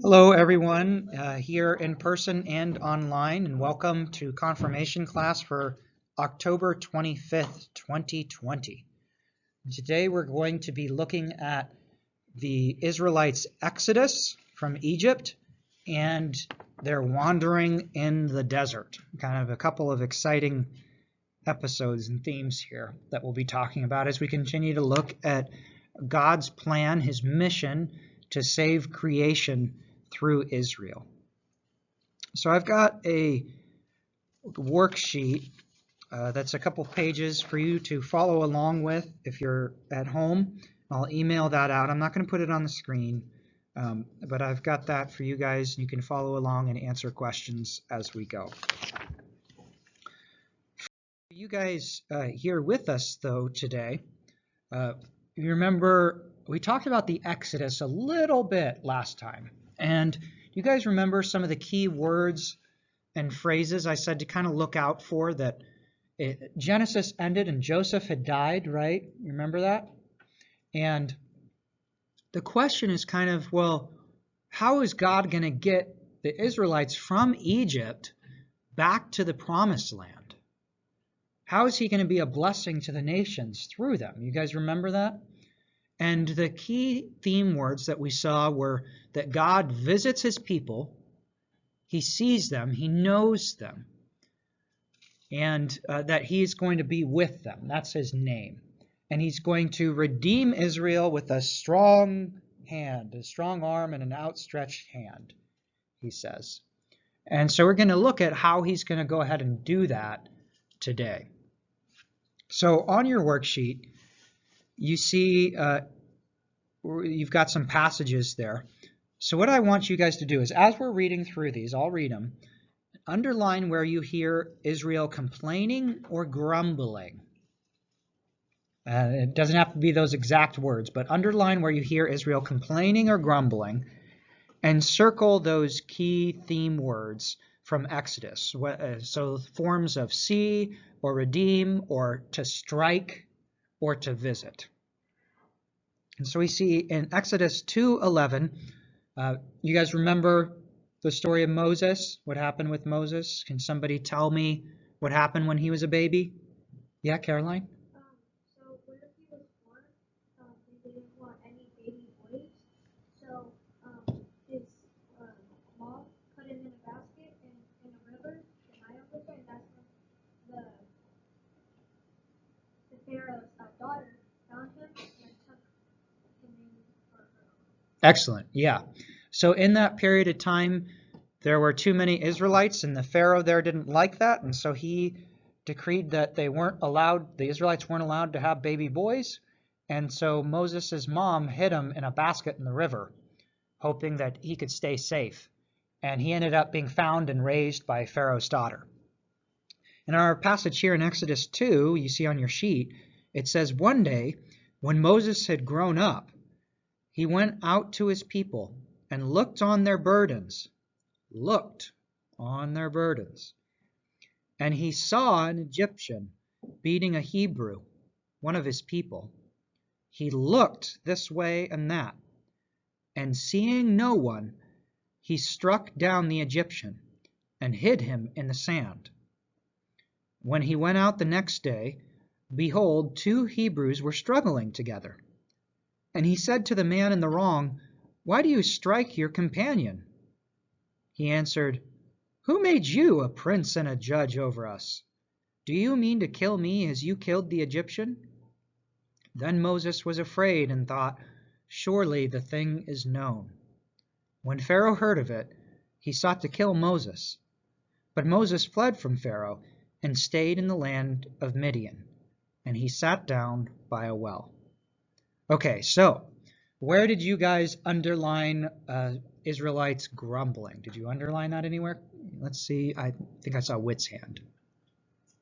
Hello, everyone, here in person and online, and welcome to confirmation class for October 25th, 2020. Today, we're going to be looking at the Israelites' exodus from Egypt and their wandering in the desert. Kind of a couple of exciting episodes and themes here that we'll be talking about as we continue to look at God's plan, his mission to save creation through Israel. So I've got a worksheet that's a couple pages for you to follow along with if you're at home. I'll email that out. I'm not going to put it on the screen, but I've got that for you guys. You can follow along and answer questions as we go. For you guys here with us, though, today, you remember we talked about the Exodus a little bit last time. And you guys remember some of the key words and phrases I said to kind of look out for that Genesis ended and Joseph had died, right? You remember that? And the question is kind of, well, how is God going to get the Israelites from Egypt back to the promised land? How is he going to be a blessing to the nations through them? You guys remember that? And the key theme words that we saw were that God visits his people, he sees them, he knows them, and that he's going to be with them. That's his name. And he's going to redeem Israel with a strong hand, a strong arm, and an outstretched hand, he says. And so we're going to look at how he's going to go ahead and do that today. So on your worksheet, you see you've got some passages there. So what I want you guys to do is, as we're reading through these, I'll read them, underline where you hear Israel complaining or grumbling. It doesn't have to be those exact words, but underline where you hear Israel complaining or grumbling, and circle those key theme words from Exodus. So forms of see or redeem or to strike or to visit. And so we see in Exodus 2:11, you guys remember the story of Moses? What happened with Moses? Can somebody tell me what happened when he was a baby? Yeah, Caroline? So when he was born, they didn't want any baby boys. So his mom put him in a basket in a river, the Nile River, and that's when the Pharaoh's daughter found him and took him in for her. Excellent. Yeah. So in that period of time, there were too many Israelites, and the Pharaoh there didn't like that, and so he decreed that the Israelites weren't allowed to have baby boys, and so Moses' mom hid him in a basket in the river, hoping that he could stay safe. And he ended up being found and raised by Pharaoh's daughter. In our passage here in Exodus 2, you see on your sheet, it says, one day, when Moses had grown up, he went out to his people and looked on their burdens. And he saw an Egyptian beating a Hebrew, one of his people. He looked this way and that, and seeing no one, he struck down the Egyptian and hid him in the sand. When he went out the next day, behold, 2 Hebrews were struggling together. And he said to the man in the wrong, why do you strike your companion? He answered, who made you a prince and a judge over us? Do you mean to kill me as you killed the Egyptian? Then Moses was afraid and thought, surely the thing is known. When Pharaoh heard of it, he sought to kill Moses. But Moses fled from Pharaoh and stayed in the land of Midian, and he sat down by a well. Okay, so where did you guys underline Israelites grumbling? Did you underline that anywhere? Let's see. I think I saw Witt's hand.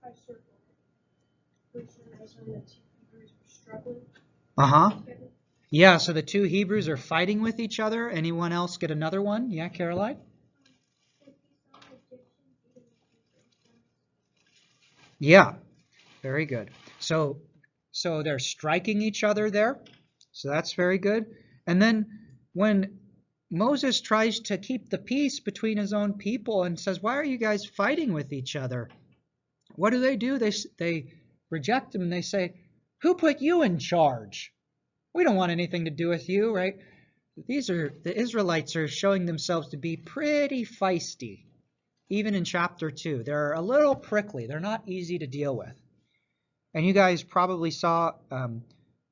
I circled it. Which one I saw the 2 Hebrews were struggling. Uh-huh. Yeah, so the 2 Hebrews are fighting with each other. Anyone else get another one? Yeah, Caroline? Yeah, very good. So they're striking each other there. So that's very good. And then when Moses tries to keep the peace between his own people and says, why are you guys fighting with each other? What do? They reject him and they say, who put you in charge? We don't want anything to do with you, right? The Israelites are showing themselves to be pretty feisty. Even in chapter 2, they're a little prickly. They're not easy to deal with. And you guys probably saw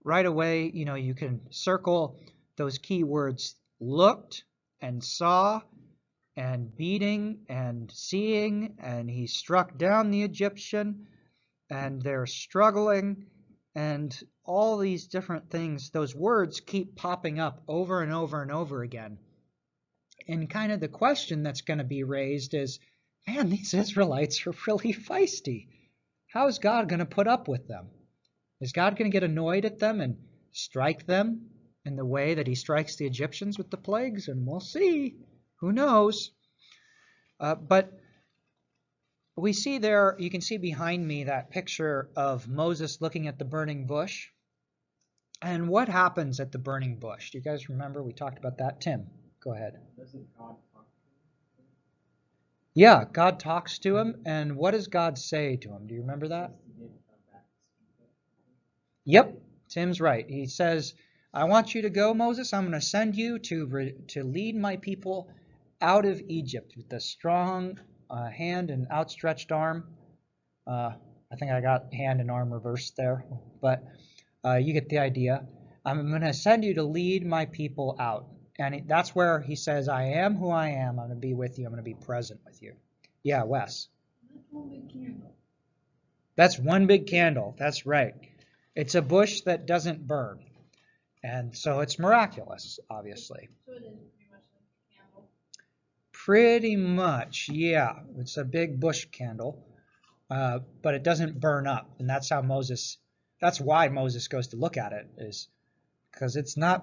right away, you can circle those key words: looked and saw and beating and seeing, and he struck down the Egyptian, and they're struggling, and all these different things. Those words keep popping up over and over and over again. And kind of the question that's going to be raised is, man, these Israelites are really feisty. How is God going to put up with them? Is God going to get annoyed at them and strike them in the way that he strikes the Egyptians with the plagues? And we'll see. Who knows? But we see there, you can see behind me that picture of Moses looking at the burning bush. And what happens at the burning bush? Do you guys remember? We talked about that. Tim, go ahead. Doesn't God talk to him? Yeah, God talks to him. And what does God say to him? Do you remember that? Yep, Tim's right. He says, I want you to go, Moses. I'm going to send you to lead my people out of Egypt with a strong hand and outstretched arm. I think I got hand and arm reversed there, but you get the idea. I'm going to send you to lead my people out. And that's where he says, I am who I am. I'm going to be with you. I'm going to be present with you. Yeah, Wes. That's one big candle. That's one big candle. That's right. It's a bush that doesn't burn. And so it's miraculous, obviously. So it is pretty much like a candle. Pretty much, yeah. It's a big bush candle, but it doesn't burn up. And that's why Moses goes to look at it, is because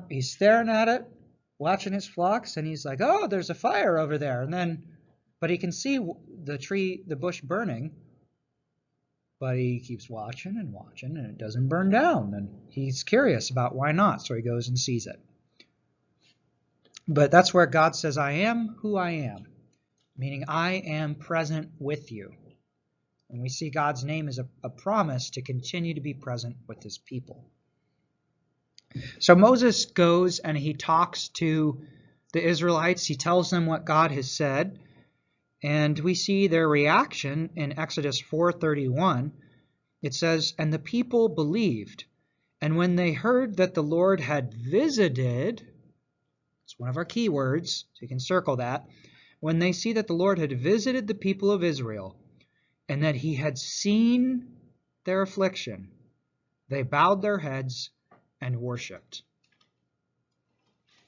he's staring at it, watching his flocks, and he's like, oh, there's a fire over there. But he can see the bush burning, but he keeps watching, and it doesn't burn down. And he's curious about why not, so he goes and sees it. But that's where God says, I am who I am, meaning I am present with you. And we see God's name as a promise to continue to be present with his people. So Moses goes and he talks to the Israelites. He tells them what God has said. And we see their reaction in Exodus 4:31. It says, and the people believed. And when they heard that the Lord had visited, it's one of our key words, so you can circle that. When they see that the Lord had visited the people of Israel, and that he had seen their affliction, they bowed their heads and worshipped.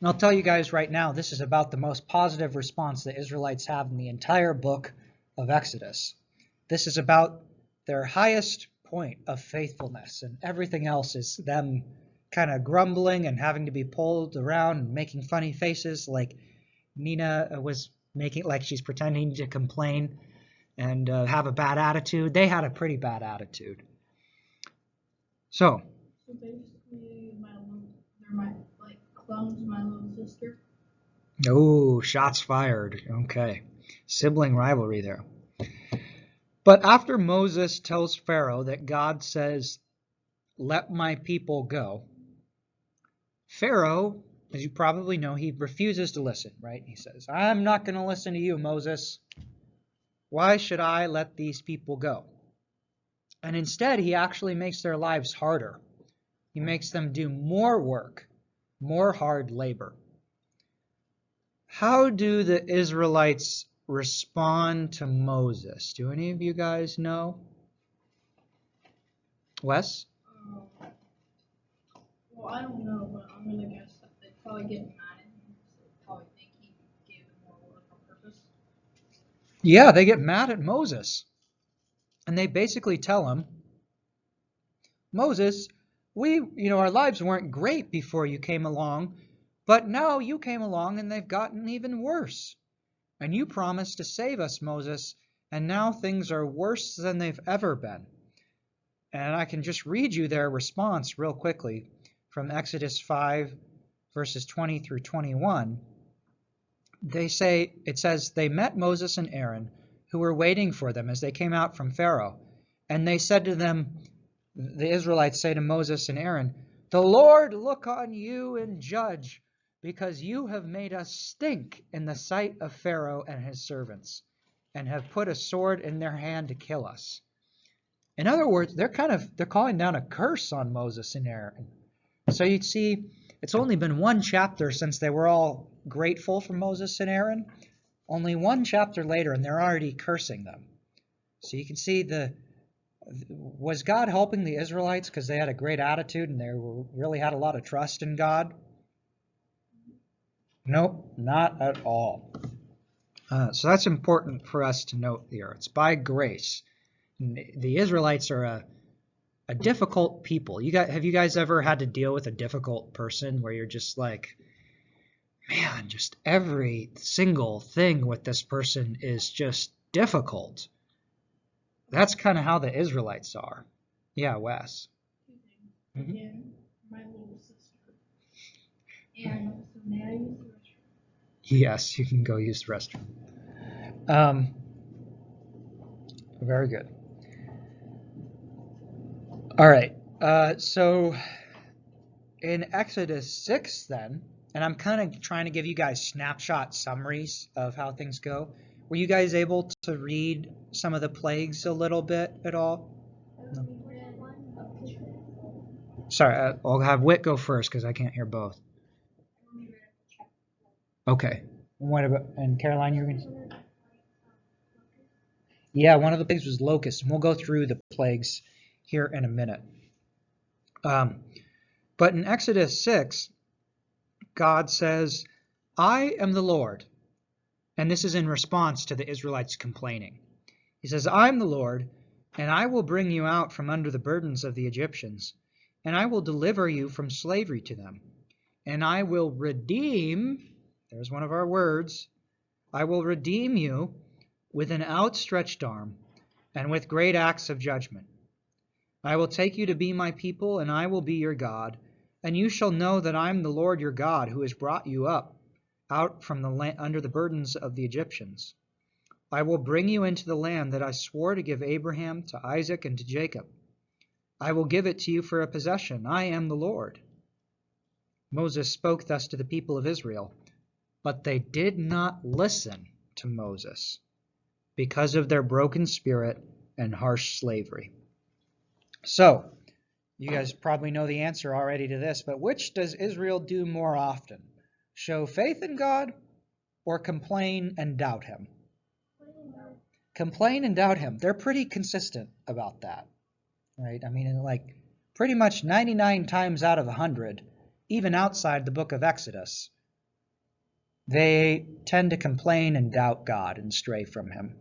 And I'll tell you guys right now, this is about the most positive response the Israelites have in the entire book of Exodus. This is about their highest point of faithfulness, and everything else is them kind of grumbling and having to be pulled around and making funny faces, like Nina was making, like she's pretending to complain and have a bad attitude. They had a pretty bad attitude. So basically, they're my clones, my little sister. Oh, shots fired. Okay. Sibling rivalry there. But after Moses tells Pharaoh that God says, let my people go, Pharaoh, as you probably know, he refuses to listen, right? He says, I'm not going to listen to you, Moses. Why should I let these people go? And instead, he actually makes their lives harder. He makes them do more work, more hard labor. How do the Israelites respond to Moses? Do any of you guys know? Wes? Well, I don't know, but I'm going to guess that they probably get mad at him. They probably think he gave them more work on purpose. Yeah, they get mad at Moses. And they basically tell him, Moses, our lives weren't great before you came along, but now you came along and they've gotten even worse. And you promised to save us, Moses, and now things are worse than they've ever been. And I can just read you their response real quickly from Exodus 5, verses 20 through 21. it says, they met Moses and Aaron, who were waiting for them as they came out from Pharaoh. And they said to them, the Israelites say to Moses and Aaron, the Lord look on you and judge, because you have made us stink in the sight of Pharaoh and his servants, and have put a sword in their hand to kill us. In other words, they're calling down a curse on Moses and Aaron. So you'd see, it's only been one chapter since they were all grateful for Moses and Aaron. Only one chapter later, and they're already cursing them. So you can see was God helping the Israelites because they had a great attitude and they really had a lot of trust in God? Nope, not at all. So that's important for us to note here. It's by grace. The Israelites are a difficult people. Have you guys ever had to deal with a difficult person where you're just like, man, just every single thing with this person is just difficult? That's kind of how the Israelites are. Yeah, Wes. Two things. Again, my little sister. And so may I use the restroom? Yes, you can go use the restroom. Very good. All right. So in Exodus 6 then, and I'm kind of trying to give you guys snapshot summaries of how things go. Were you guys able to read some of the plagues a little bit at all? No. Sorry, I'll have Whit go first because I can't hear both. Okay. And Caroline, you're going to... Yeah, one of the plagues was locusts, and we'll go through the plagues here in a minute. But in Exodus 6, God says, I am the Lord. And this is in response to the Israelites complaining. He says, I am the Lord, and I will bring you out from under the burdens of the Egyptians, and I will deliver you from slavery to them. And I will redeem, there's one of our words, I will redeem you with an outstretched arm and with great acts of judgment. I will take you to be my people, and I will be your God, and you shall know that I am the Lord your God, who has brought you up out from the land under the burdens of the Egyptians. I will bring you into the land that I swore to give Abraham, to Isaac, and to Jacob. I will give it to you for a possession. I am the Lord. Moses spoke thus to the people of Israel, but they did not listen to Moses because of their broken spirit and harsh slavery. So, you guys probably know the answer already to this, but which does Israel do more often? Show faith in God or complain and doubt him? Complain and doubt him. They're pretty consistent about that, right? I mean, like pretty much 99 times out of 100, even outside the book of Exodus, they tend to complain and doubt God and stray from him.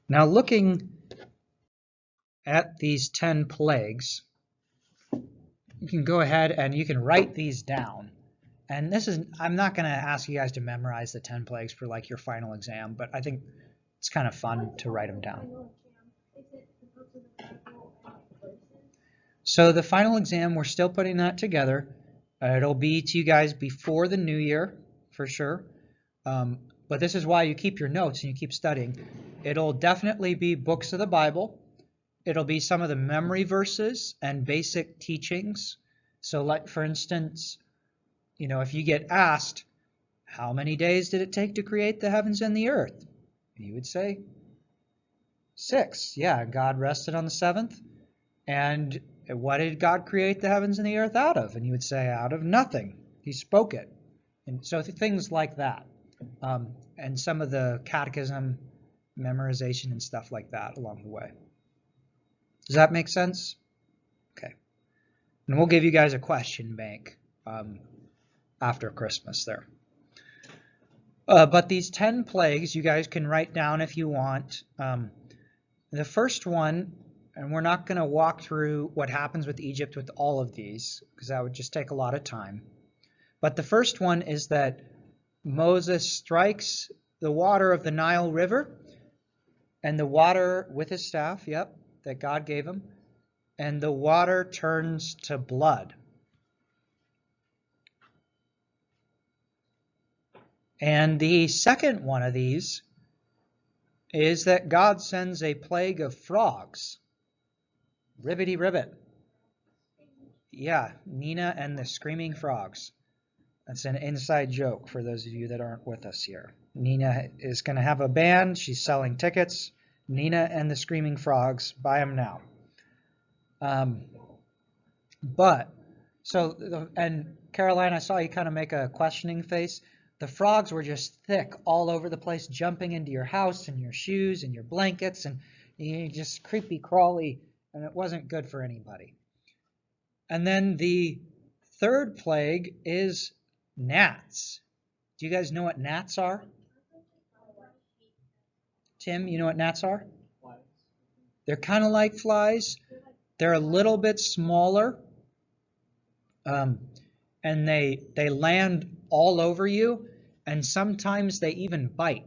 Now, looking at these 10 plagues, you can go ahead and you can write these down. And I'm not going to ask you guys to memorize the 10 plagues for like your final exam, but I think it's kind of fun to write them down. So the final exam, we're still putting that together. It'll be to you guys before the new year, for sure. But this is why you keep your notes and you keep studying. It'll definitely be books of the Bible. It'll be some of the memory verses and basic teachings. So like, for instance, if you get asked, how many days did it take to create the heavens and the earth? You would say 6. Yeah, God rested on the 7th. And what did God create the heavens and the earth out of? And you would say, out of nothing. He spoke it. And so things like that. And some of the catechism memorization and stuff like that along the way. Does that make sense? Okay. And we'll give you guys a question bank after Christmas there. But these 10 plagues you guys can write down if you want. The first one, and we're not going to walk through what happens with Egypt with all of these, because that would just take a lot of time. But the first one is that Moses strikes the water of the Nile River, and the water with his staff, that God gave him, and the water turns to blood. And the second one of these is that God sends a plague of frogs. Ribbity ribbit. Yeah, Nina and the Screaming Frogs. That's an inside joke for those of you that aren't with us here. Nina is going to have a band. She's selling tickets. Nina and the Screaming Frogs. Buy them now. And Caroline, I saw you kind of make a questioning face. The frogs were just thick all over the place, jumping into your house and your shoes and your blankets, and just creepy crawly, and it wasn't good for anybody. And then the third plague is gnats. Do you guys know what gnats are? Tim, you know what gnats are? They're kind of like flies. They're a little bit smaller. And they land all over you, and sometimes they even bite.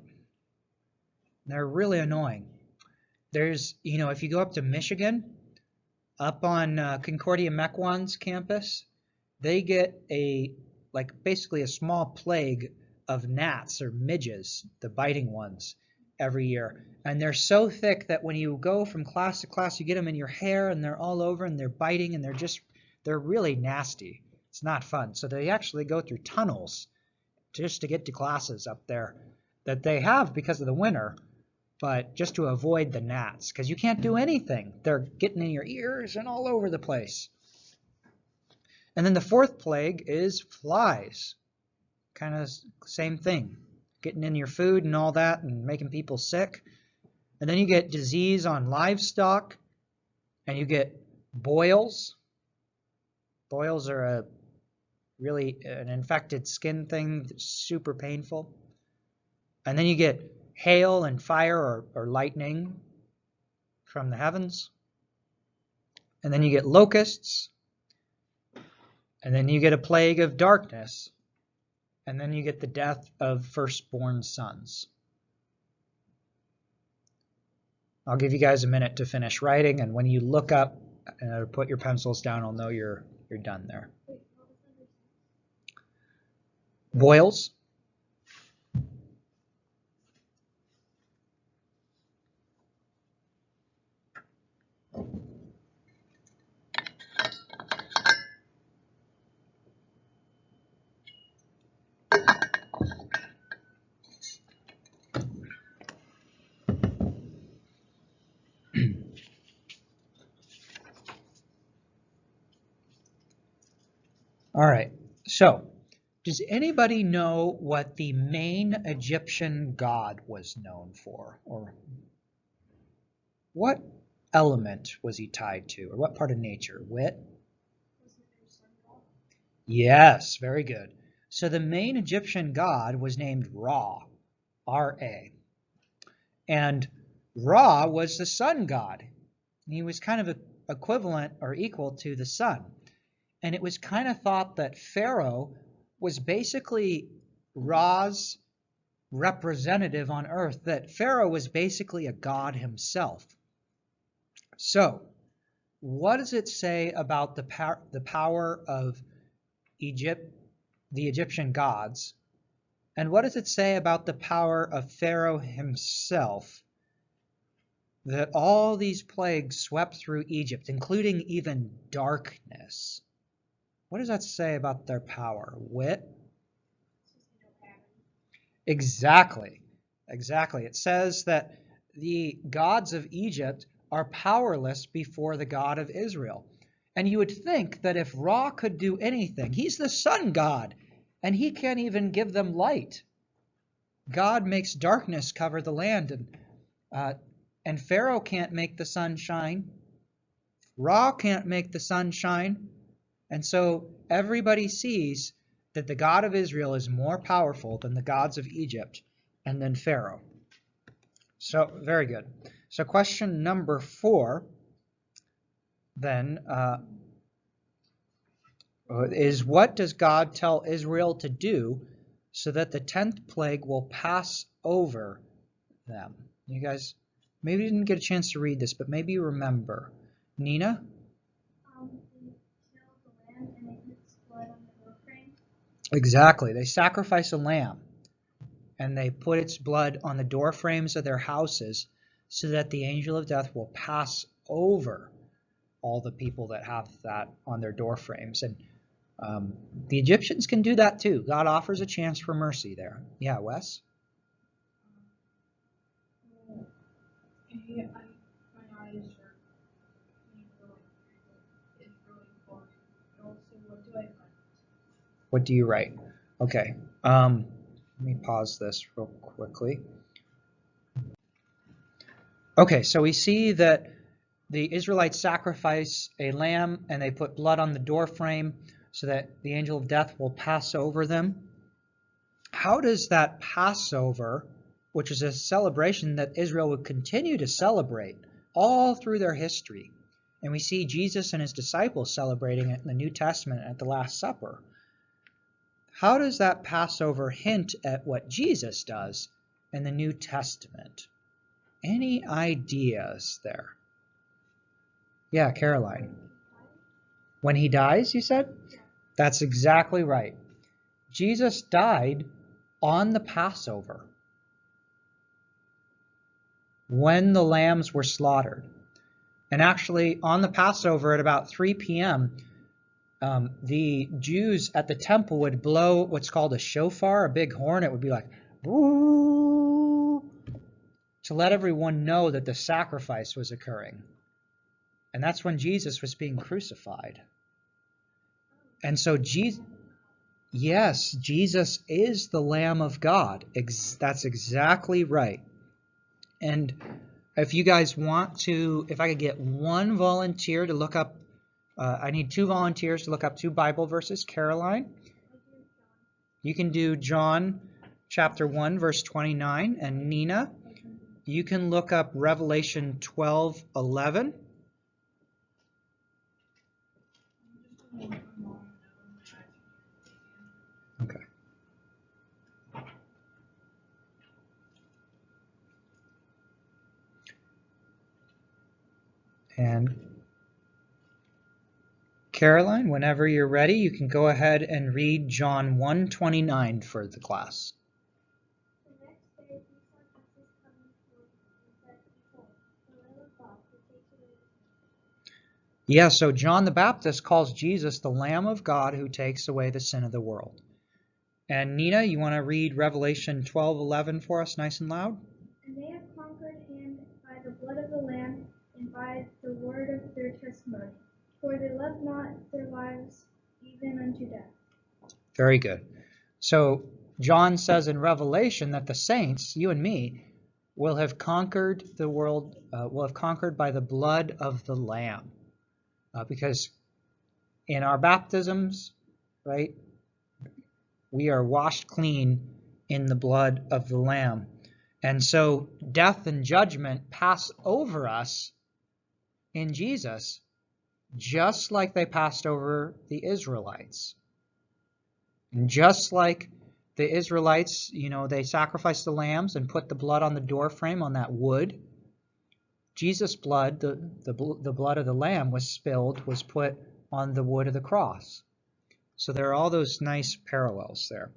They're really annoying. There's, if you go up to Michigan, up on Concordia Mequon's campus, they get basically a small plague of gnats or midges, the biting ones, every year. And they're so thick that when you go from class to class, you get them in your hair and they're all over and they're biting and they're really nasty. It's not fun. So they actually go through tunnels just to get to classes up there that they have because of the winter, but just to avoid the gnats, because you can't do anything. They're getting in your ears and all over the place. And then the fourth plague is flies. Kind of same thing. Getting in your food and all that and making people sick. And then you get disease on livestock, and you get boils. Boils are an infected skin thing that's super painful. And then you get hail and fire or lightning from the heavens. And then you get locusts. And then you get a plague of darkness. And then you get the death of firstborn sons. I'll give you guys a minute to finish writing, and when you look up or put your pencils down, I'll know you're done there. Boils. All right, so does anybody know what the main Egyptian god was known for? Or what element was he tied to? Or what part of nature? Wit? Yes, very good. So the main Egyptian god was named Ra, R-A. And Ra was the sun god. He was kind of equivalent or equal to the sun. And it was kind of thought that Pharaoh was basically Ra's representative on earth, that Pharaoh was basically a god himself. So, what does it say about the power of Egypt, the Egyptian gods? And what does it say about the power of Pharaoh himself, that all these plagues swept through Egypt, including even darkness? What does that say about their power? Wit? Exactly. It says that the gods of Egypt are powerless before the God of Israel. And you would think that if Ra could do anything, he's the sun god, and he can't even give them light. God makes darkness cover the land, and Pharaoh can't make the sun shine. Ra can't make the sun shine. And so everybody sees that the God of Israel is more powerful than the gods of Egypt and then Pharaoh. So, very good. So question number 4 then is, what does God tell Israel to do so that the 10th plague will pass over them? You guys maybe didn't get a chance to read this, but maybe you remember. Nina? Exactly. They sacrifice a lamb. and they put its blood on the door frames of their houses so that the angel of death will pass over all the people that have that on their door frames. And the Egyptians can do that too. God offers a chance for mercy there. Yeah, Wes? My eyes are it's really boring. Also, what do I write? What do you write? Okay. Let me pause this real quickly. Okay, so we see that the Israelites sacrifice a lamb and they put blood on the door frame so that the angel of death will pass over them. How does that Passover, which is a celebration that Israel would continue to celebrate all through their history, and we see Jesus and his disciples celebrating it in the New Testament at the Last Supper, how does that Passover hint at what Jesus does in the New Testament? Any ideas there? Yeah, Caroline. When he dies, you said? That's exactly right. Jesus died on the Passover when the lambs were slaughtered. And actually, on the Passover at about 3 p.m., the Jews at the temple would blow what's called a shofar, a big horn. It would be like, boo, to let everyone know that the sacrifice was occurring. And that's when Jesus was being crucified. And so yes, Jesus is the Lamb of God. That's exactly right. And if you guys want to, if I could get one volunteer to look up, I need 2 volunteers to look up 2 Bible verses. Caroline, you can do John chapter 1, verse 29. And Nina, you can look up Revelation 12:11. Okay. And Caroline, whenever you're ready, you can go ahead and read John 1:29 for the class. The next day he saw Jesus coming toward him and said, Behold, the Lamb of God who takes away the sin. Yeah, so John the Baptist calls Jesus the Lamb of God who takes away the sin of the world. And Nina, you want to read Revelation 12:11 for us nice and loud? And they have conquered him by the blood of the Lamb and by the word of their testimony. For they loved not their lives even unto death. Very good. So John says in Revelation that the saints, you and me, will have conquered the world, will have conquered by the blood of the Lamb. Because in our baptisms, right, we are washed clean in the blood of the Lamb. And so death and judgment pass over us in Jesus, just like they passed over the Israelites. And just like the Israelites, they sacrificed the lambs and put the blood on the door frame on that wood. Jesus' blood, the blood of the lamb was put on the wood of the cross. So there are all those nice parallels there.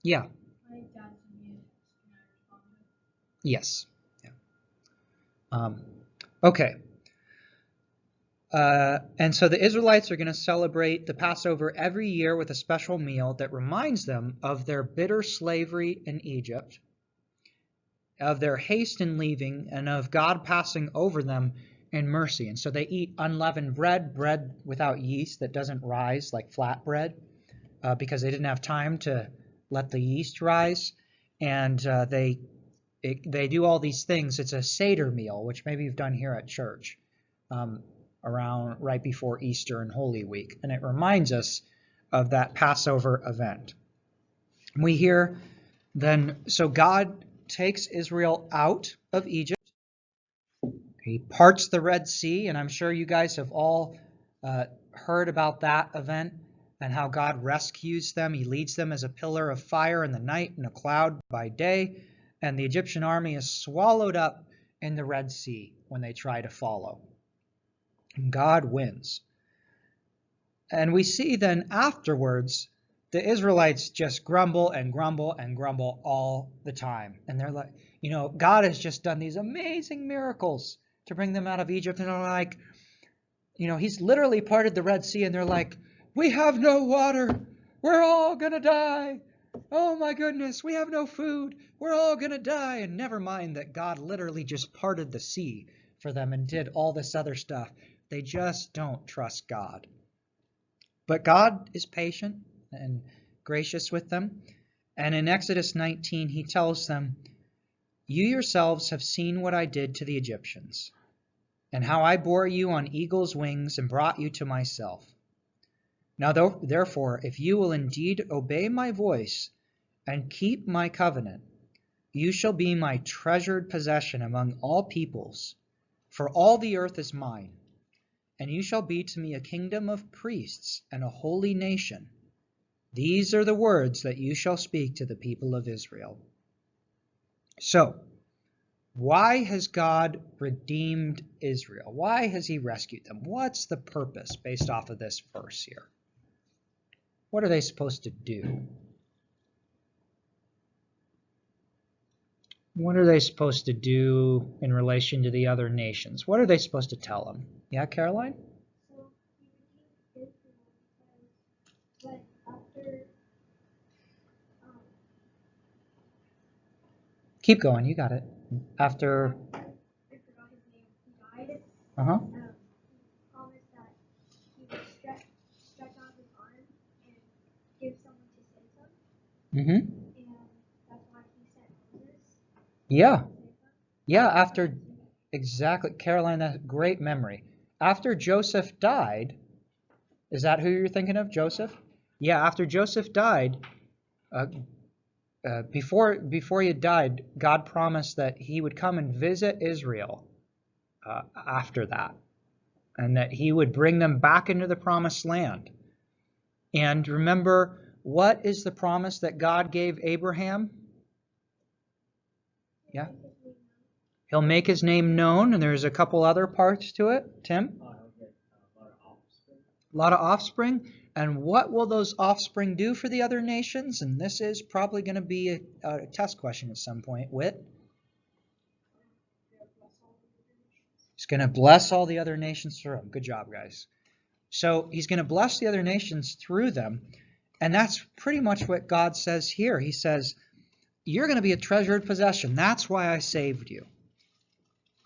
Yeah. My dad's Indian. Can I respond to it? Yes. Yeah. Okay. And so the Israelites are going to celebrate the Passover every year with a special meal that reminds them of their bitter slavery in Egypt, of their haste in leaving, and of God passing over them in mercy. And so they eat unleavened bread without yeast that doesn't rise like flat bread, because they didn't have time to let the yeast rise. And they do all these things. It's a Seder meal, which maybe you've done here at church. Around right before Easter and Holy Week. And it reminds us of that Passover event. We hear then, so God takes Israel out of Egypt. He parts the Red Sea, and I'm sure you guys have all heard about that event and how God rescues them. He leads them as a pillar of fire in the night and a cloud by day, and the Egyptian army is swallowed up in the Red Sea when they try to follow. God wins. And we see then afterwards the Israelites just grumble and grumble and grumble all the time. And they're like, God has just done these amazing miracles to bring them out of Egypt. And they're like, he's literally parted the Red Sea. And they're like, we have no water. We're all going to die. Oh my goodness, we have no food. We're all going to die. And never mind that God literally just parted the sea for them and did all this other stuff. They just don't trust God. But God is patient and gracious with them. And in Exodus 19, he tells them, you yourselves have seen what I did to the Egyptians, and how I bore you on eagle's wings and brought you to myself. Now therefore, if you will indeed obey my voice and keep my covenant, you shall be my treasured possession among all peoples, for all the earth is mine, and you shall be to me a kingdom of priests and a holy nation. These are the words that you shall speak to the people of Israel. So, why has God redeemed Israel? Why has he rescued them? What's the purpose based off of this verse here? What are they supposed to do? What are they supposed to do in relation to the other nations? What are they supposed to tell them? Yeah, Caroline? So he redeemed Israel because after Keep going, you got it. After I forgot his name, he died. Uh-huh. He promised that he would stretch out his arm and give someone to save them. Mm-hmm. And that's why he sent Moses Yeah. to save them. Yeah, exactly. Caroline, that's great memory. After Joseph died, is that who you're thinking of, Joseph? Yeah, after Joseph died, before he had died, God promised that he would come and visit Israel after that, and that he would bring them back into the promised land. And remember, what is the promise that God gave Abraham? Yeah. He'll make his name known, and there's a couple other parts to it. Tim? A lot of offspring. And what will those offspring do for the other nations? And this is probably going to be a test question at some point. Whit? He's going to bless all the other nations through them. Good job, guys. So he's going to bless the other nations through them. And that's pretty much what God says here. He says, you're going to be a treasured possession. That's why I saved you.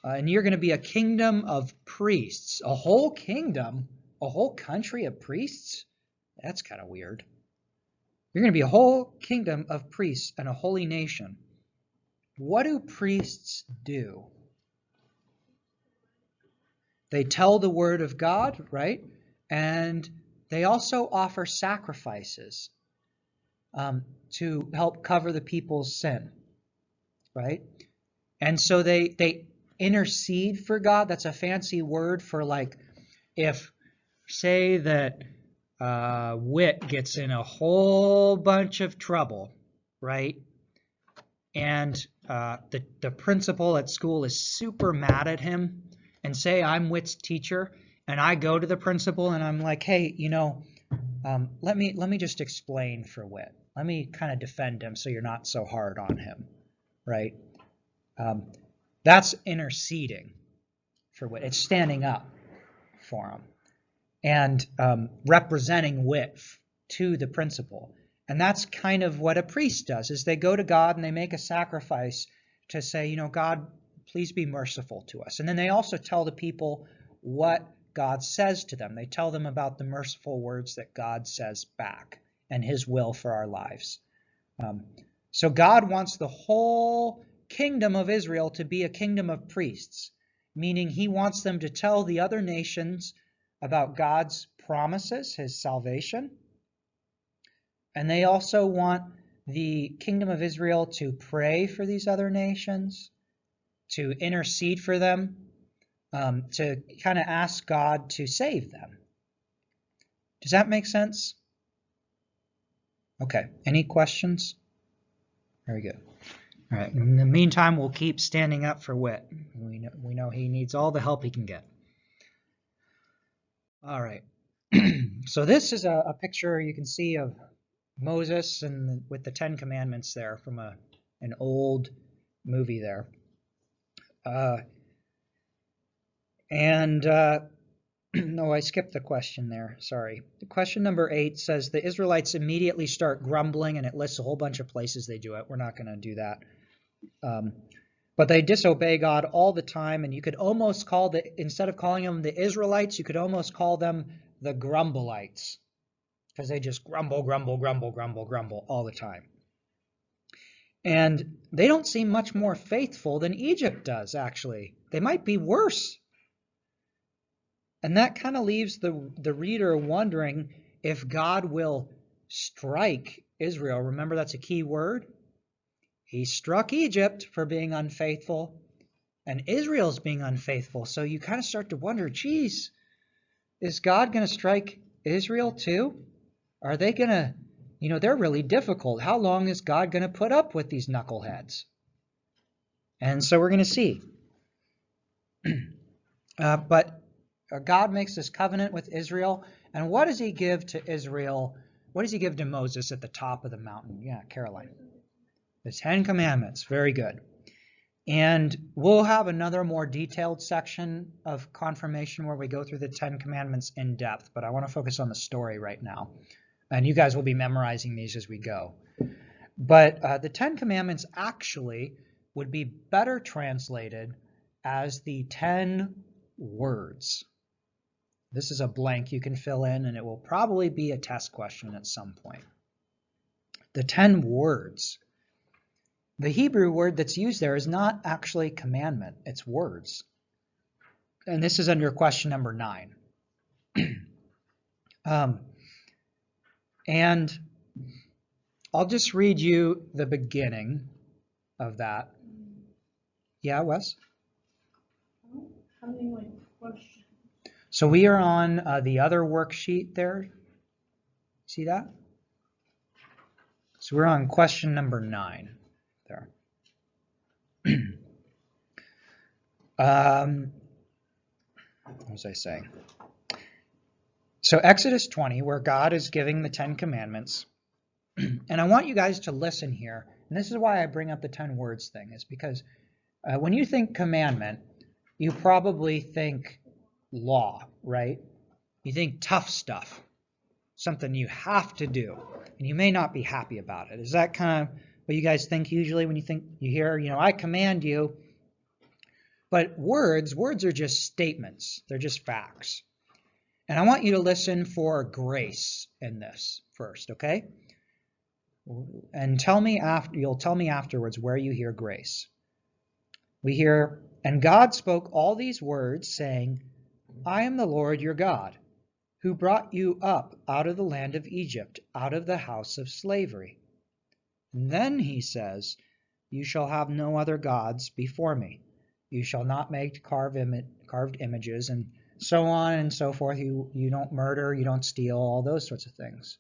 And you're going to be a kingdom of priests. A whole kingdom? A whole country of priests? That's kind of weird. You're going to be a whole kingdom of priests and a holy nation. What do priests do? They tell the word of God, right? And they also offer sacrifices to help cover the people's sin, right? And so they intercede for God. That's a fancy word for, like, if, say that Whit gets in a whole bunch of trouble, right? And the principal at school is super mad at him, and say I'm Whit's teacher, and I go to the principal and I'm like, hey, let me just explain for Whit. Let me kind of defend him so you're not so hard on him, right? That's interceding for Whit. It's standing up for him and representing Whit to the principal. And that's kind of what a priest does, is they go to God and they make a sacrifice to say, God, please be merciful to us. And then they also tell the people what God says to them. They tell them about the merciful words that God says back and his will for our lives. So God wants the whole kingdom of Israel to be a kingdom of priests, meaning he wants them to tell the other nations about God's promises, his salvation. And they also want the kingdom of Israel to pray for these other nations, to intercede for them, to kind of ask God to save them. Does that make sense? Okay. Any questions? Very good. All right. In the meantime, we'll keep standing up for Whit. We know he needs all the help he can get. All right. So this is a picture you can see of Moses and with the Ten Commandments there from an old movie there. No, I skipped the question there. Sorry. Question number 8 says the Israelites immediately start grumbling, and it lists a whole bunch of places they do it. We're not going to do that. But they disobey God all the time, and you could almost call instead of calling them the Israelites, you could almost call them the Grumbleites, because they just grumble all the time. And they don't seem much more faithful than Egypt does, actually. They might be worse. And that kind of leaves the reader wondering if God will strike Israel. Remember, that's a key word. He struck Egypt for being unfaithful, and Israel's being unfaithful. So you kind of start to wonder, geez, is God going to strike Israel too? Are they going to, they're really difficult. How long is God going to put up with these knuckleheads? And so we're going to see. But God makes this covenant with Israel. And what does he give to Israel? What does he give to Moses at the top of the mountain? Yeah, Caroline. The 10 Commandments. Very good. And we'll have another more detailed section of confirmation where we go through the 10 Commandments in depth. But I want to focus on the story right now. And you guys will be memorizing these as we go. But the 10 Commandments actually would be better translated as the 10 words. This is a blank you can fill in, and it will probably be a test question at some point. The 10 words. The Hebrew word that's used there is not actually commandment, it's words. And this is under question number 9. And I'll just read you the beginning of that. Yeah, Wes? How many questions? So we are on the other worksheet there. See that? So we're on question number 9 there. What was I saying? So Exodus 20, where God is giving the 10 Commandments. And I want you guys to listen here. And this is why I bring up the 10 words thing, is because when you think commandment, you probably think law, right? You think tough stuff, something you have to do, and you may not be happy about it. Is that kind of what you guys think usually when you hear, I command you? But words are just statements. They're just facts. And I want you to listen for grace in this first, okay? And you'll tell me afterwards where you hear grace. We hear, and God spoke all these words, saying, I am the Lord your God, who brought you up out of the land of Egypt, out of the house of slavery. And then he says, you shall have no other gods before me. You shall not make carved images, and so on and so forth. You don't murder, you don't steal, all those sorts of things.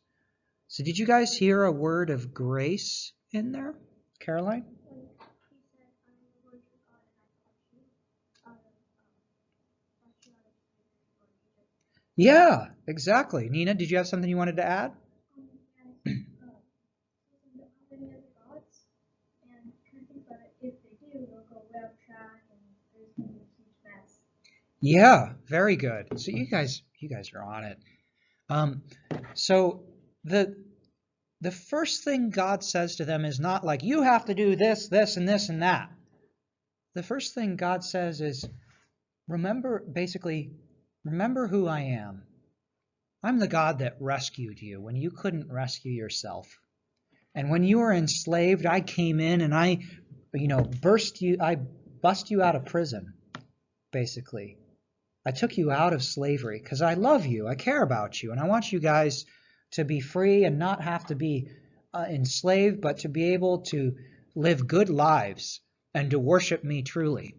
So did you guys hear a word of grace in there, Caroline? Yeah, exactly. Nina, did you have something you wanted to add? Yeah, very good. So you guys are on it. So the first thing God says to them is not like, you have to do this, this, and this, and that. The first thing God says is, remember who I am. I'm the God that rescued you when you couldn't rescue yourself. And when you were enslaved, I came in and I bust you out of prison, basically. I took you out of slavery because I love you. I care about you. And I want you guys to be free and not have to be enslaved, but to be able to live good lives and to worship me truly.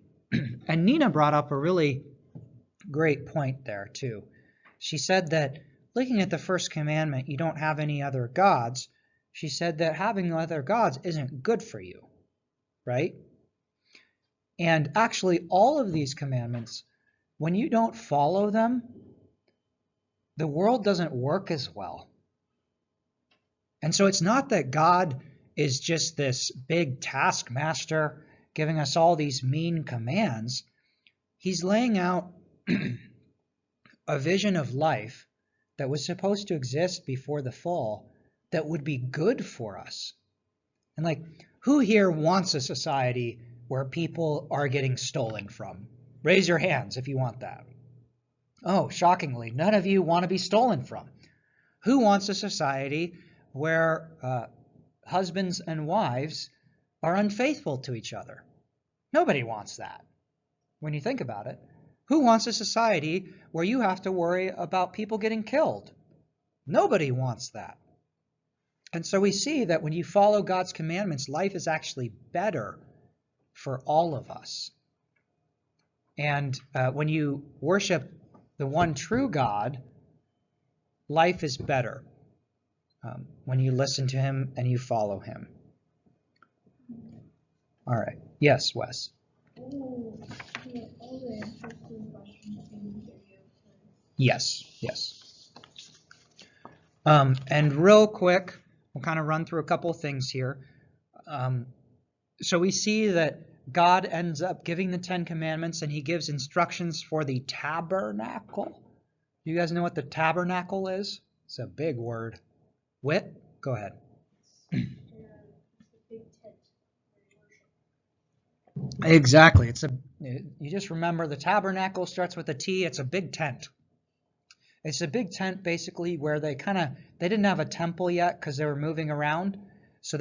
And Nina brought up a really great point there too. She said that looking at the first commandment, you don't have any other gods. She said that having other gods isn't good for you, right? And actually, all of these commandments, when you don't follow them, the world doesn't work as well. And so it's not that God is just this big taskmaster giving us all these mean commands. He's laying out a vision of life that was supposed to exist before the fall that would be good for us. And like, who here wants a society where people are getting stolen from? Raise your hands if you want that. Oh, shockingly, none of you want to be stolen from. Who wants a society where husbands and wives are unfaithful to each other? Nobody wants that. When you think about it, who wants a society where you have to worry about people getting killed? Nobody wants that. And so we see that when you follow God's commandments, life is actually better for all of us. And when you worship the one true God, life is better when you listen to him and you follow him. All right. Yes, Wes. Yes, yes. And real quick, we'll kind of run through a couple of things here. So we see that God ends up giving the 10 Commandments, and he gives instructions for the tabernacle. You guys know what the tabernacle is? It's a big word. Whit, go ahead. Exactly. You just remember the tabernacle starts with a T. It's a big tent. It's a big tent basically where they didn't have a temple yet because they were moving around. So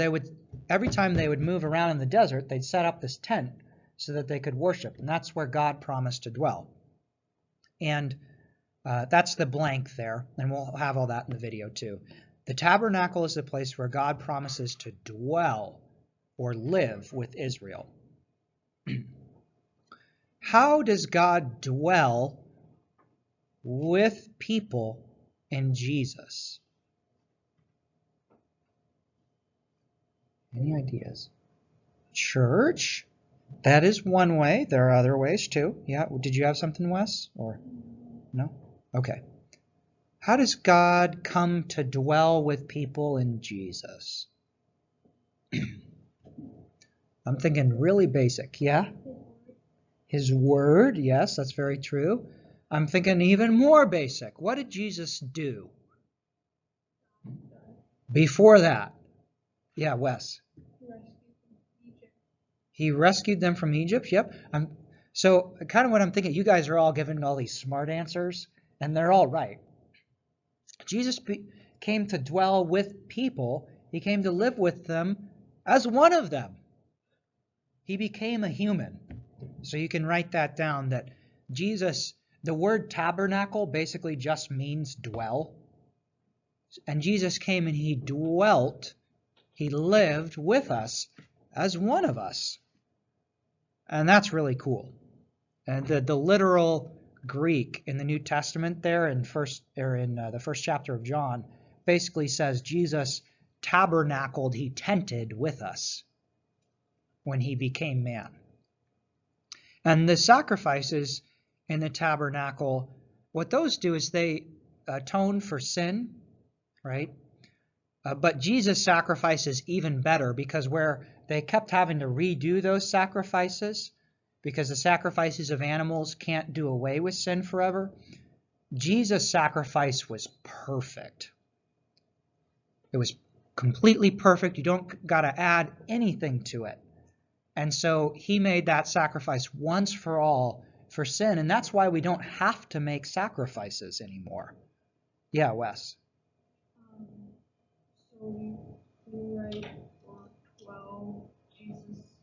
every time they would move around in the desert, they'd set up this tent so that they could worship. And that's where God promised to dwell. And that's the blank there. And we'll have all that in the video too. The tabernacle is the place where God promises to dwell or live with Israel. How does God dwell with people in Jesus? Any ideas? Church? That is one way. There are other ways too. Yeah. Did you have something, Wes? Or no? Okay. How does God come to dwell with people in Jesus? I'm thinking really basic. Yeah? His word. Yes, that's very true. I'm thinking even more basic. What did Jesus do before that? Yeah, Wes. He rescued them from Egypt. Yep. So kind of what I'm thinking, you guys are all giving all these smart answers, and they're all right. Jesus came to dwell with people. He came to live with them as one of them. He became a human. So you can write that down, that Jesus, the word tabernacle basically just means dwell. And Jesus came and he dwelt, he lived with us as one of us. And that's really cool. And the literal Greek in the New Testament there in the first chapter of John basically says Jesus tabernacled, he tented with us when he became man. And the sacrifices in the tabernacle, what those do is they atone for sin, right? But Jesus' sacrifice is even better, because where they kept having to redo those sacrifices because the sacrifices of animals can't do away with sin forever, Jesus' sacrifice was perfect. It was completely perfect. You don't got to add anything to it. And so he made that sacrifice once for all for sin, and that's why we don't have to make sacrifices anymore. Yeah, Wes. So you write Mark 12, Jesus,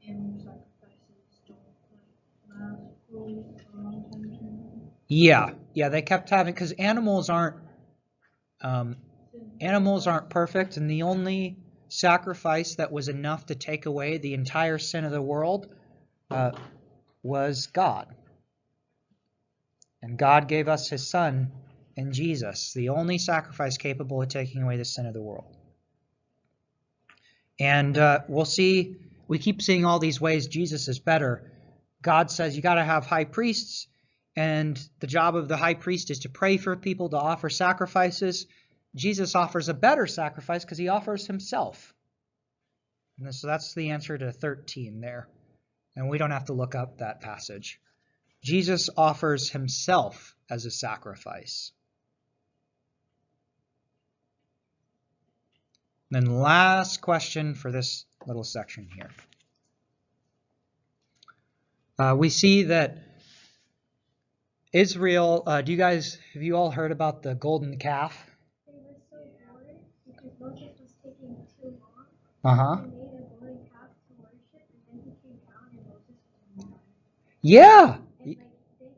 animal sacrifices don't last for a long time. Yeah, they kept having, because animals aren't perfect, and the only sacrifice that was enough to take away the entire sin of the world was God. And God gave us his Son in Jesus, the only sacrifice capable of taking away the sin of the world. And we'll see, we keep seeing all these ways Jesus is better. God says you got to have high priests, and the job of the high priest is to pray for people, to offer sacrifices. Jesus offers a better sacrifice because he offers himself. And so that's the answer to 13 there. And we don't have to look up that passage. Jesus offers himself as a sacrifice. And then last question for this little section here. We see that Israel, have you all heard about the golden calf? They were so bored because Moses was taking too long. Uh-huh. They made a golden calf to worship, and then he came down and Moses was mad. Yeah. And then he was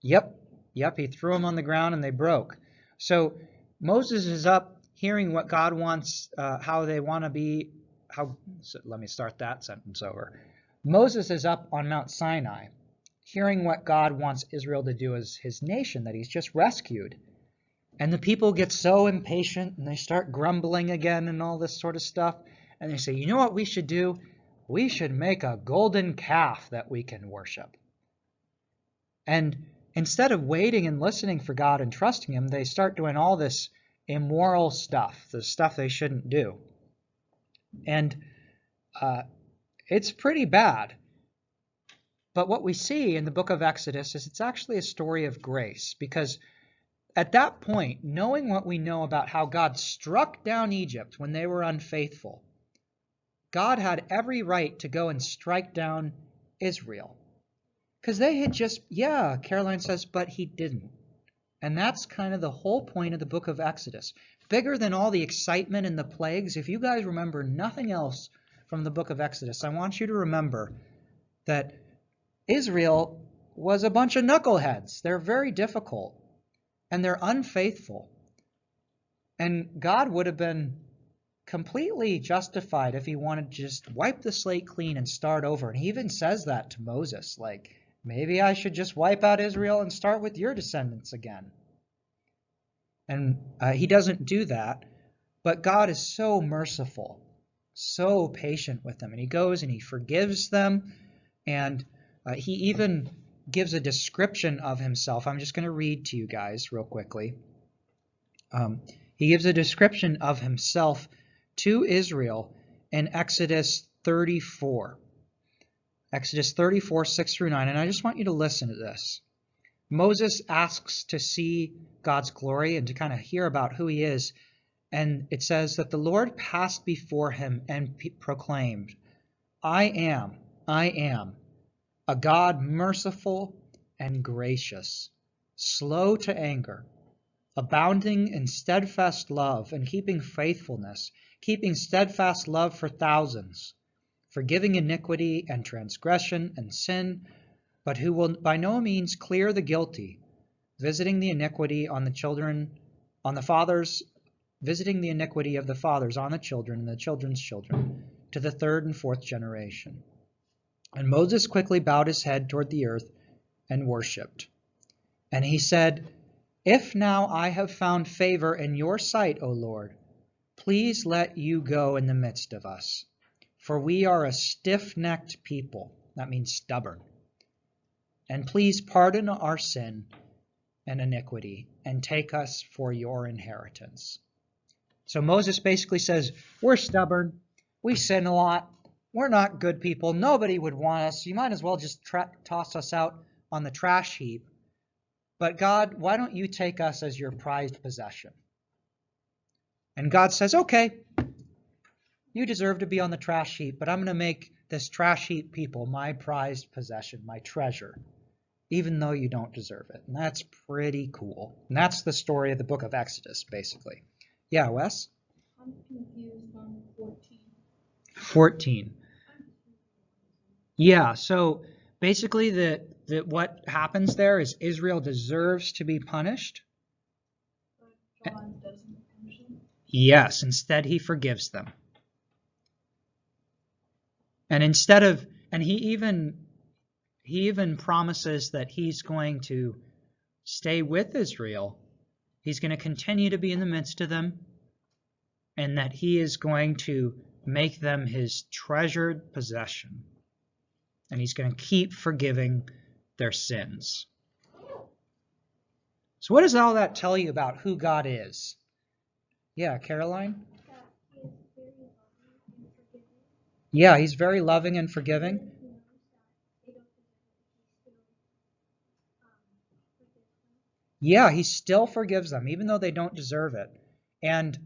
mad. Yep, he threw them on the ground and they broke. So Moses is up hearing what God wants, how they want to be, so let me start that sentence over. Moses is up on Mount Sinai, hearing what God wants Israel to do as his nation that he's just rescued. And the people get so impatient and they start grumbling again and all this sort of stuff. And they say, you know what we should do? We should make a golden calf that we can worship. And instead of waiting and listening for God and trusting him, they start doing all this immoral stuff, the stuff they shouldn't do. And it's pretty bad. But what we see in the book of Exodus is it's actually a story of grace, because at that point, knowing what we know about how God struck down Egypt when they were unfaithful, God had every right to go and strike down Israel. Because they had just, Caroline says, but he didn't. And that's kind of the whole point of the book of Exodus. Bigger than all the excitement and the plagues, if you guys remember nothing else from the book of Exodus, I want you to remember that Israel was a bunch of knuckleheads. They're very difficult. And they're unfaithful. And God would have been completely justified if he wanted to just wipe the slate clean and start over. And he even says that to Moses, like, maybe I should just wipe out Israel and start with your descendants again. And he doesn't do that, but God is so merciful, so patient with them. And he goes and he forgives them, and he even gives a description of himself. I'm just going to read to you guys real quickly. He gives a description of himself to Israel in Exodus 34. Exodus 34, 6 through 9. And I just want you to listen to this. Moses asks to see God's glory and to kind of hear about who he is. And it says that the Lord passed before him and proclaimed, I am, a God merciful and gracious, slow to anger, abounding in steadfast love and keeping faithfulness, keeping steadfast love for thousands, forgiving iniquity and transgression and sin, but who will by no means clear the guilty, visiting the iniquity on the children, on the fathers, visiting the iniquity of the fathers on the children and the children's children, to the third and fourth generation. And Moses quickly bowed his head toward the earth and worshipped. And he said, If now I have found favor in your sight, O Lord, please let you go in the midst of us. For we are a stiff-necked people. That means stubborn. And please pardon our sin and iniquity and take us for your inheritance. So Moses basically says, we're stubborn. We sin a lot. We're not good people. Nobody would want us. You might as well just toss us out on the trash heap. But God, why don't you take us as your prized possession? And God says, okay, you deserve to be on the trash heap, but I'm going to make this trash heap people my prized possession, my treasure, even though you don't deserve it. And that's pretty cool. And that's the story of the book of Exodus, basically. Yeah, Wes? I'm confused on 14. 14. Yeah, so basically what happens there is Israel deserves to be punished. But God doesn't punish them. Yes, instead he forgives them. And he even promises that he's going to stay with Israel. He's going to continue to be in the midst of them, and that he is going to make them his treasured possession. And he's going to keep forgiving their sins. So what does all that tell you about who God is? Yeah, Caroline? That he is very loving and forgiving. Yeah, he's very loving and forgiving. He knows that they don't deserve it. He still forgives them. Yeah, he still forgives them, even though they don't deserve it. And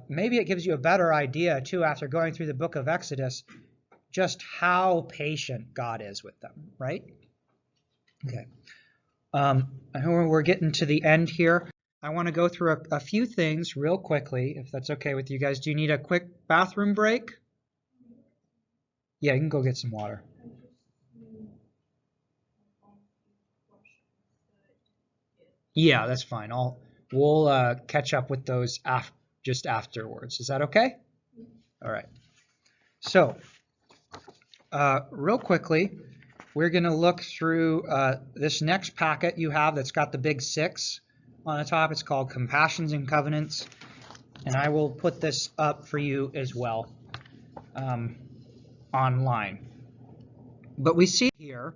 maybe it gives you a better idea, too, after going through the book of Exodus, just how patient God is with them, right? Okay. I know we're getting to the end here. I want to go through a few things real quickly, if that's okay with you guys. Do you need a quick bathroom break? Yeah, you can go get some water. Yeah, that's fine. We'll catch up with those just afterwards. Is that okay? All right. So, real quickly, we're going to look through this next packet you have that's got the big 6 on the top. It's called Compassions and Covenants, and I will put this up for you as well online. But we see here,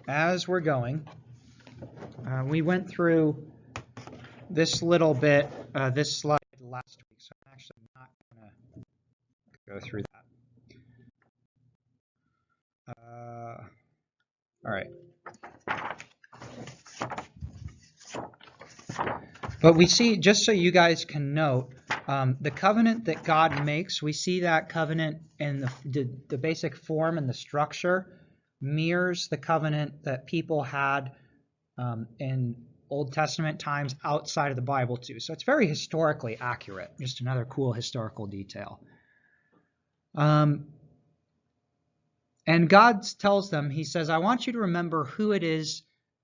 as we're going, we went through this little bit, this slide last week, so I'm actually not going to go through that. All right. But we see, just so you guys can note, the covenant that God makes, we see that covenant in the basic form and the structure mirrors the covenant that people had in Old Testament times outside of the Bible too. So it's very historically accurate. Just another cool historical detail. And God tells them, he says, I want you to remember who it is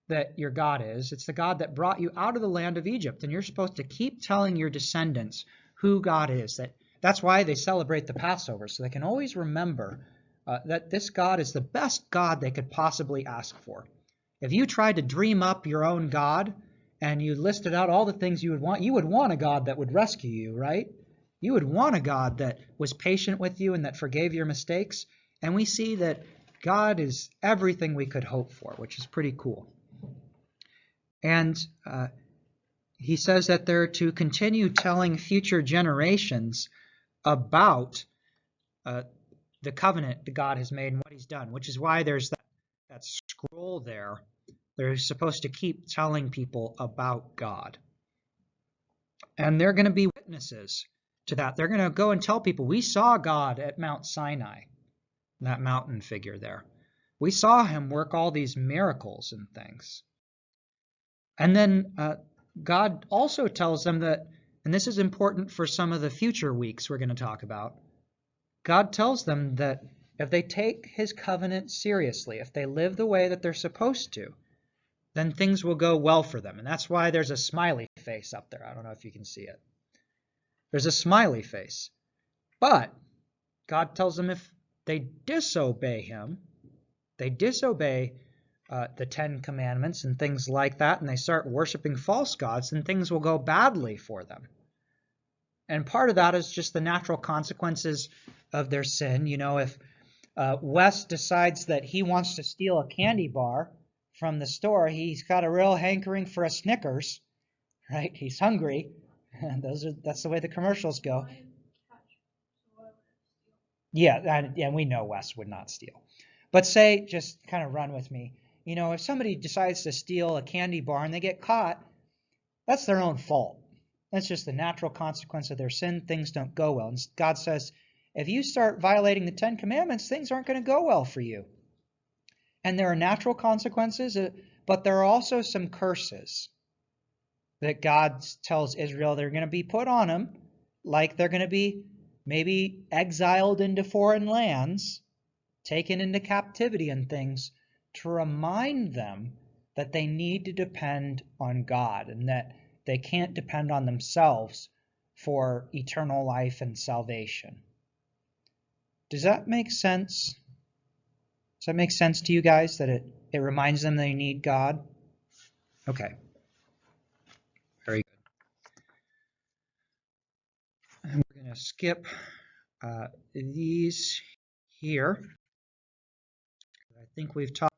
that your God is. It's the God that brought you out of the land of Egypt. And you're supposed to keep telling your descendants who God is. That's why they celebrate the Passover, so they can always remember that this God is the best God they could possibly ask for. If you tried to dream up your own God and you listed out all the things you would want a God that would rescue you, right? You would want a God that was patient with you and that forgave your mistakes. And we see that God is everything we could hope for, which is pretty cool. And he says that they're to continue telling future generations about the covenant that God has made and what he's done, which is why there's that scroll there. They're supposed to keep telling people about God. And they're going to be witnesses to that. They're going to go and tell people, we saw God at Mount Sinai, that mountain figure there. We saw him work all these miracles and things. And then God also tells them that, and this is important for some of the future weeks we're going to talk about, God tells them that if they take his covenant seriously, if they live the way that they're supposed to, then things will go well for them. And that's why there's a smiley face up there. I don't know if you can see it. There's a smiley face. But God tells them if they disobey him, they disobey the 10 Commandments and things like that, and they start worshiping false gods, then things will go badly for them. And part of that is just the natural consequences of their sin. You know, if Wes decides that he wants to steal a candy bar from the store, he's got a real hankering for a Snickers, right? He's hungry. That's the way the commercials go. Yeah, and we know Wes would not steal. But say, just kind of run with me, you know, if somebody decides to steal a candy bar and they get caught, that's their own fault. That's just the natural consequence of their sin. Things don't go well. And God says, if you start violating the 10 Commandments, things aren't going to go well for you. And there are natural consequences, but there are also some curses that God tells Israel they're going to be put on them, like they're going to be maybe exiled into foreign lands, taken into captivity and things, to remind them that they need to depend on God and that they can't depend on themselves for eternal life and salvation. Does that make sense? Does that make sense to you guys, that it reminds them they need God? Okay. Very good. And we're going to skip these here. I think we've talked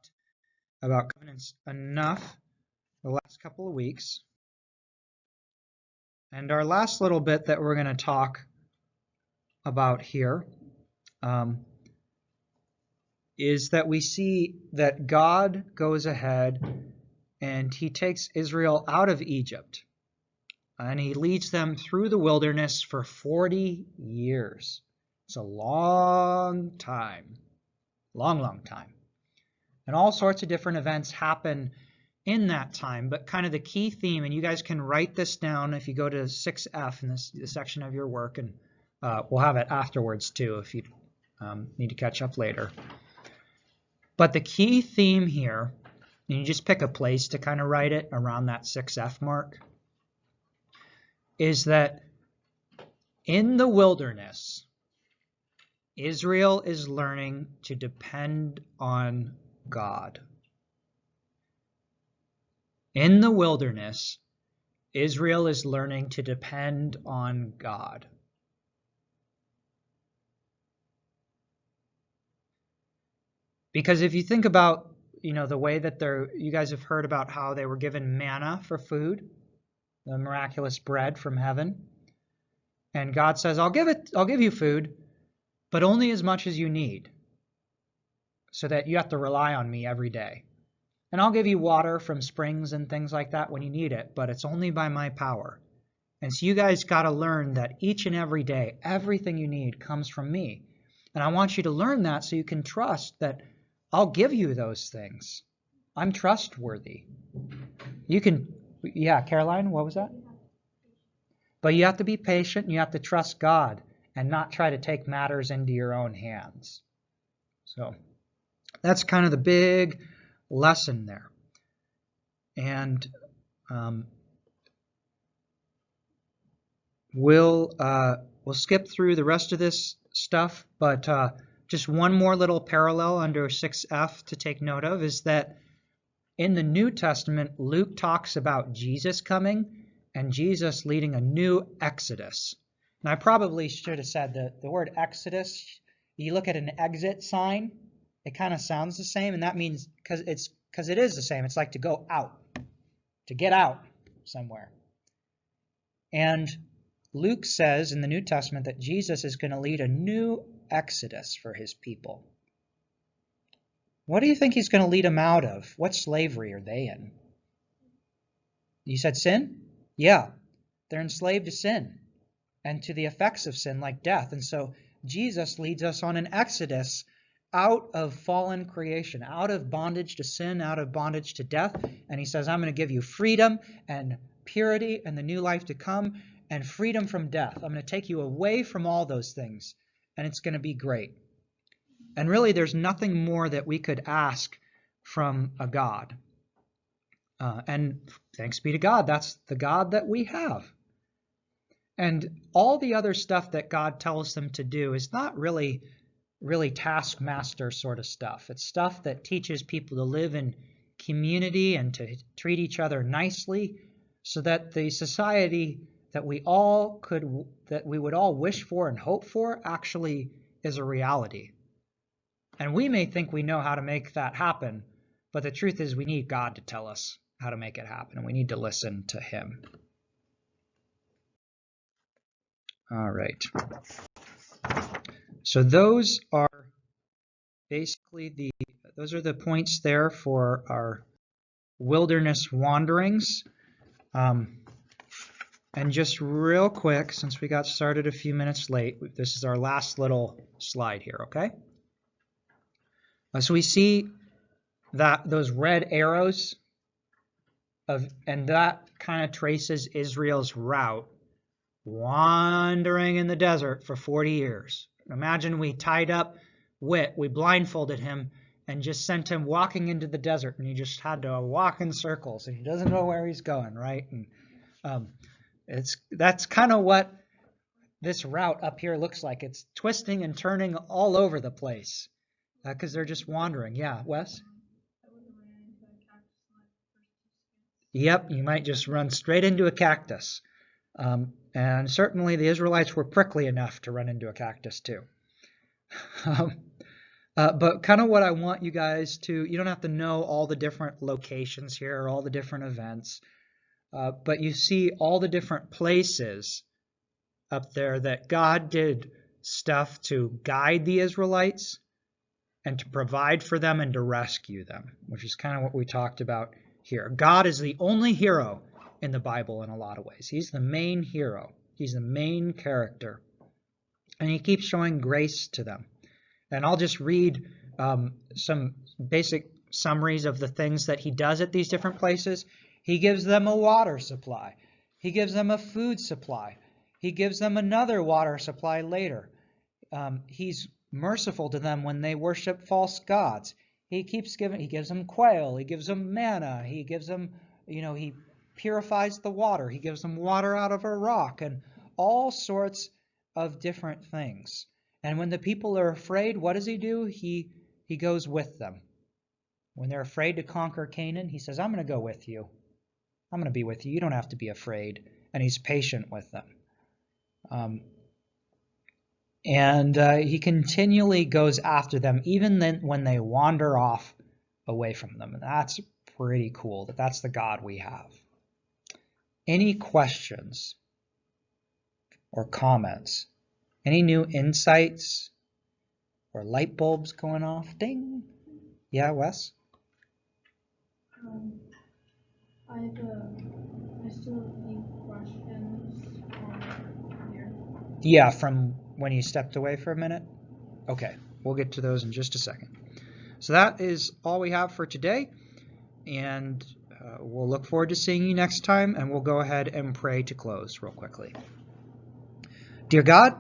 about covenants enough. the last couple of weeks. And our last little bit that we're going to talk about here is that we see that God goes ahead and he takes Israel out of Egypt and he leads them through the wilderness for 40 years. It's a long time, long time. And all sorts of different events happen in that time, but kind of the key theme, and you guys can write this down if you go to 6F in this section of your work, and we'll have it afterwards too if you need to catch up later. But the key theme here, and you just pick a place to kind of write it around that 6F mark, is that in the wilderness, Israel is learning to depend on God. In the wilderness, Israel is learning to depend on God. Because if you think about, the way that you guys have heard about how they were given manna for food, the miraculous bread from heaven. And God says, I'll give you food, but only as much as you need, so that you have to rely on me every day. And I'll give you water from springs and things like that when you need it, but it's only by my power. And so you guys got to learn that each and every day, everything you need comes from me. And I want you to learn that so you can trust that I'll give you those things. I'm trustworthy. You can, Caroline, what was that? But you have to be patient and you have to trust God and not try to take matters into your own hands. So that's kind of the big lesson there. And we'll skip through the rest of this stuff, but just one more little parallel under 6F to take note of is that in the New Testament, Luke talks about Jesus coming and Jesus leading a new exodus. And I probably should have said that the word exodus, you look at an exit sign, it kind of sounds the same, and that means because it is the same. It's like to go out, to get out somewhere. And Luke says in the New Testament that Jesus is going to lead a new exodus for his people. What do you think he's going to lead them out of? What slavery are they in? You said sin? Yeah, they're enslaved to sin and to the effects of sin like death. And so Jesus leads us on an exodus out of fallen creation, out of bondage to sin, out of bondage to death. And he says, I'm going to give you freedom and purity and the new life to come and freedom from death. I'm going to take you away from all those things, and it's going to be great. And really, there's nothing more that we could ask from a God. And thanks be to God, that's the God that we have. And all the other stuff that God tells them to do is not really taskmaster sort of stuff. It's stuff that teaches people to live in community and to treat each other nicely, so that the society that we would all wish for and hope for actually is a reality. And we may think we know how to make that happen, but the truth is we need God to tell us how to make it happen, and we need to listen to him. All right. So those are basically those are the points there for our wilderness wanderings. And just real quick, since we got started a few minutes late, this is our last little slide here, okay? So we see that those red arrows and that kind of traces Israel's route, wandering in the desert for 40 years. Imagine we tied up Whit, we blindfolded him and just sent him walking into the desert, and he just had to walk in circles, and he doesn't know where he's going, right? And that's kind of what this route up here looks like. It's twisting and turning all over the place because they're just wandering. Yeah, Wes? Yep, you might just run straight into a cactus. And certainly the Israelites were prickly enough to run into a cactus too. But kind of what I want you guys to, you don't have to know all the different locations here or all the different events, but you see all the different places up there that God did stuff to guide the Israelites and to provide for them and to rescue them, which is kind of what we talked about here. God is the only hero in the Bible in a lot of ways. He's the main hero. He's the main character. And he keeps showing grace to them. And I'll just read some basic summaries of the things that he does at these different places. He gives them a water supply. He gives them a food supply. He gives them another water supply later. He's merciful to them when they worship false gods. He gives them quail. He gives them manna. He gives them, he purifies the water. He gives them water out of a rock and all sorts of different things. And when the people are afraid, what does he do? He goes with them. When they're afraid to conquer Canaan, he says, I'm going to go with you. I'm going to be with you. You don't have to be afraid. And he's patient with them. And he continually goes after them, even then when they wander off away from them. And that's pretty cool that that's the God we have. Any questions or comments? Any new insights or light bulbs going off? Ding. Yeah, Wes? I still have any questions on here. Yeah, from when you stepped away for a minute? Okay, we'll get to those in just a second. So that is all we have for today, and we'll look forward to seeing you next time, and we'll go ahead and pray to close real quickly. Dear God,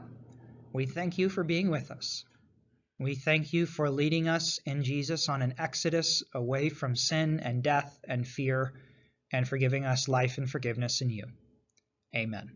we thank you for being with us. We thank you for leading us in Jesus on an exodus away from sin and death and fear, and for giving us life and forgiveness in you. Amen.